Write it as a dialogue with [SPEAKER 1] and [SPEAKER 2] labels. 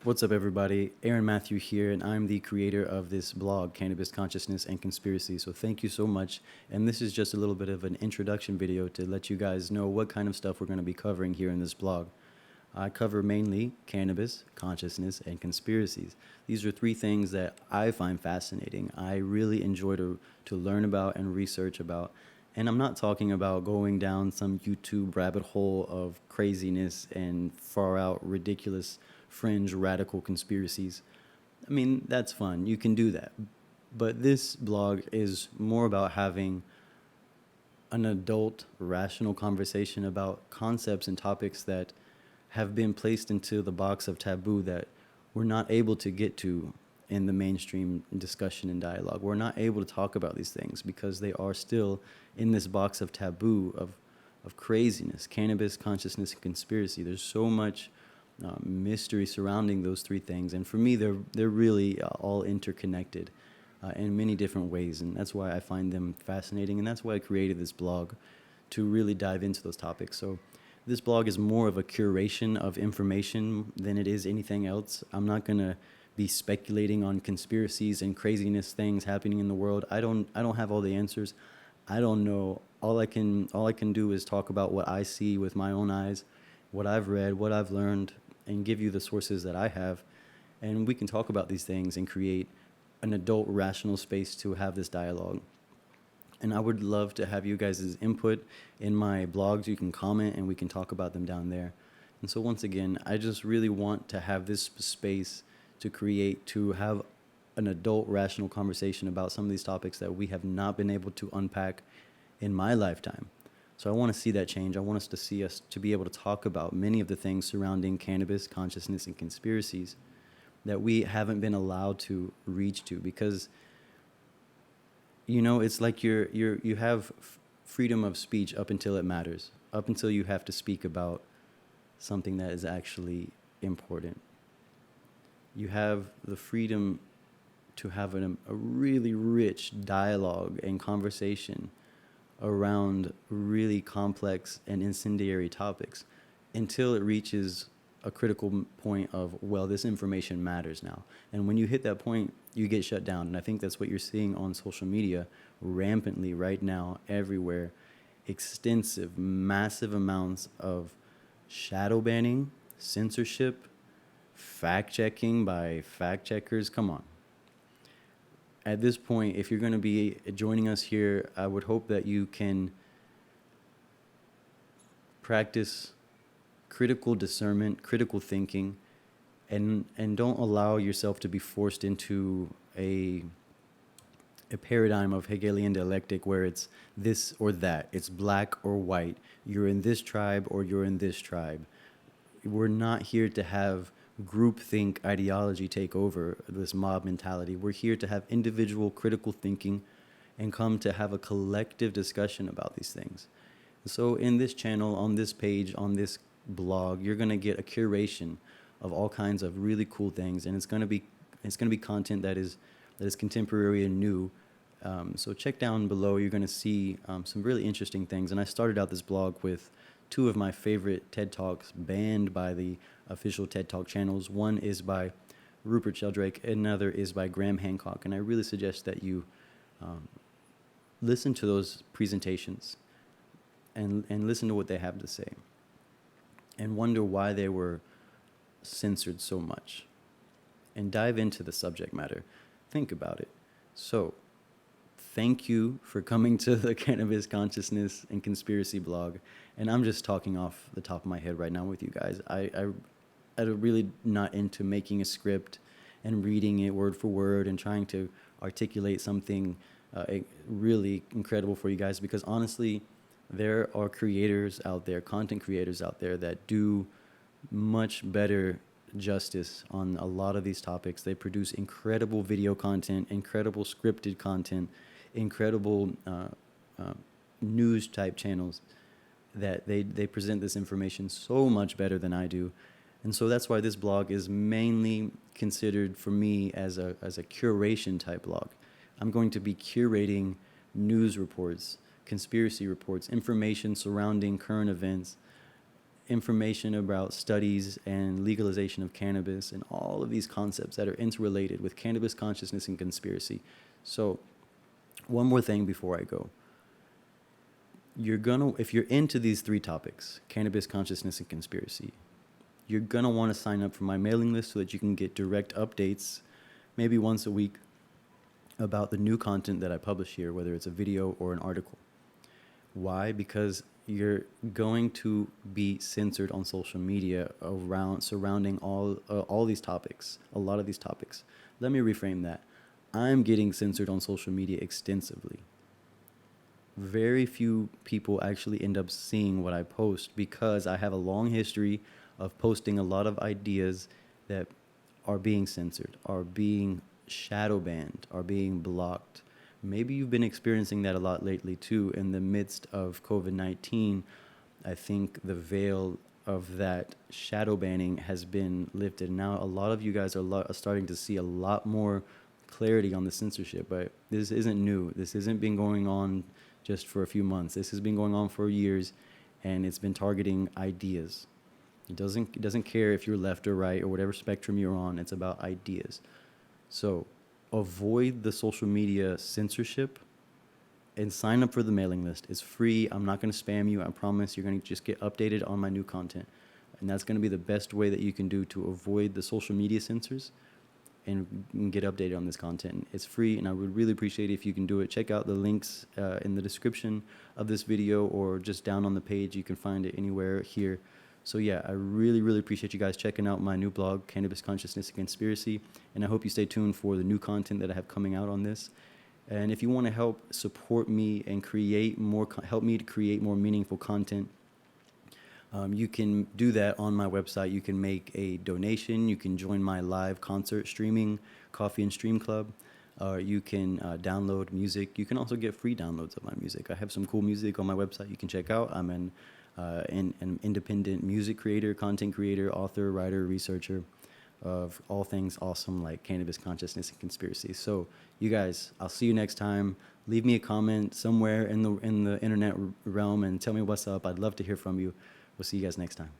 [SPEAKER 1] What's up, everybody? Aaron Matthew here, and I'm the creator of this blog, Cannabis, Consciousness, and Conspiracy. So thank you so much. And this is just a little bit of an introduction video to let you guys know what kind of stuff we're going to be covering here in this blog. I cover mainly cannabis, consciousness, and conspiracies. These are three things that I find fascinating. I really enjoy to learn about and research about. And I'm not talking about going down some YouTube rabbit hole of craziness and far out ridiculous fringe radical conspiracies. I mean, that's fun. You can do that. But this blog is more about having an adult, rational conversation about concepts and topics that have been placed into the box of taboo that we're not able to get to in the mainstream discussion and dialogue. We're not able to talk about these things because they are still in this box of taboo of craziness, cannabis, consciousness, and conspiracy. There's so much mystery surrounding those three things, and for me, they're really all interconnected in many different ways, and that's why I find them fascinating, and that's why I created this blog to really dive into those topics. So this blog is more of a curation of information than it is anything else. I'm not gonna be speculating on conspiracies and craziness things happening in the world. I don't have all the answers. I don't know. All I can do is talk about what I see with my own eyes, what I've read, what I've learned, and give you the sources that I have. And we can talk about these things and create an adult rational space to have this dialogue. And I would love to have you guys' input in my blogs. You can comment and we can talk about them down there. And so once again, I just really want to have this space to have an adult rational conversation about some of these topics that we have not been able to unpack in my lifetime. So I want to see that change. I want us to be able to talk about many of the things surrounding cannabis, consciousness, and conspiracies that we haven't been allowed to reach to, because it's like you have freedom of speech up until it matters, up until you have to speak about something that is actually important. You have the freedom to have a really rich dialogue and conversation around really complex and incendiary topics until it reaches a critical point of, well, this information matters now. And when you hit that point, you get shut down. And I think that's what you're seeing on social media rampantly right now, everywhere. Extensive, massive amounts of shadow banning, censorship, fact checking by fact checkers. Come on. At this point, if you're going to be joining us here, I would hope that you can practice critical discernment, critical thinking, and don't allow yourself to be forced into a paradigm of Hegelian dialectic where it's this or that, it's black or white, you're in this tribe or you're in this tribe. We're not here to have groupthink ideology take over, this mob mentality. We're here to have individual critical thinking and come to have a collective discussion about these things. So in this channel, on this page, on this blog, you're going to get a curation of all kinds of really cool things, and it's going to be content that is contemporary and new. So check down below. You're going to see some really interesting things. And I started out this blog with two of my favorite TED Talks banned by the official TED Talk channels. One is by Rupert Sheldrake, another is by Graham Hancock. And I really suggest that you listen to those presentations and listen to what they have to say and wonder why they were censored so much and dive into the subject matter. Think about it. So thank you for coming to the Cannabis, Consciousness, and Conspiracy blog. And I'm just talking off the top of my head right now with you guys. I'm really not into making a script and reading it word for word and trying to articulate something really incredible for you guys, because honestly, there are creators out there, content creators out there, that do much better justice on a lot of these topics. They produce incredible video content, incredible scripted content, incredible news type channels that they present this information so much better than I do. And so that's why this blog is mainly considered for me as a curation type blog. I'm going to be curating news reports, conspiracy reports, information surrounding current events, information about studies and legalization of cannabis and all of these concepts that are interrelated with cannabis consciousness and conspiracy. So, one more thing before I go. If you're into these three topics, cannabis, consciousness, and conspiracy, you're gonna want to sign up for my mailing list so that you can get direct updates, maybe once a week, about the new content that I publish here, whether it's a video or an article. Why? Because you're going to be censored on social media surrounding all these topics, a lot of these topics. Let me reframe that. I'm getting censored on social media extensively. Very few people actually end up seeing what I post because I have a long history of posting a lot of ideas that are being censored, are being shadow banned, are being blocked. Maybe you've been experiencing that a lot lately too. In the midst of COVID-19, I think the veil of that shadow banning has been lifted. Now a lot of you guys are starting to see a lot more clarity on the censorship, but this isn't new. This isn't been going on just for a few months. This has been going on for years, and it's been targeting ideas. It doesn't care if you're left or right or whatever spectrum you're on. It's about ideas. So avoid the social media censorship and sign up for the mailing list. It's free. I'm not going to spam you. I promise. You're going to just get updated on my new content. And that's going to be the best way that you can do to avoid the social media censors and get updated on this content. It's free, and I would really appreciate it if you can do it. Check out the links in the description of this video or just down on the page. You can find it anywhere here. So yeah, I really, really appreciate you guys checking out my new blog, Cannabis Consciousness and Conspiracy, and I hope you stay tuned for the new content that I have coming out on this. And if you want to help support me and help me to create more meaningful content, you can do that on my website. You can make a donation. You can join my live concert streaming, Coffee and Stream Club. You can download music. You can also get free downloads of my music. I have some cool music on my website you can check out. I'm an independent music creator, content creator, author, writer, researcher of all things awesome like cannabis, consciousness, and conspiracy. So you guys, I'll see you next time. Leave me a comment somewhere in the internet realm and tell me what's up. I'd love to hear from you. We'll see you guys next time.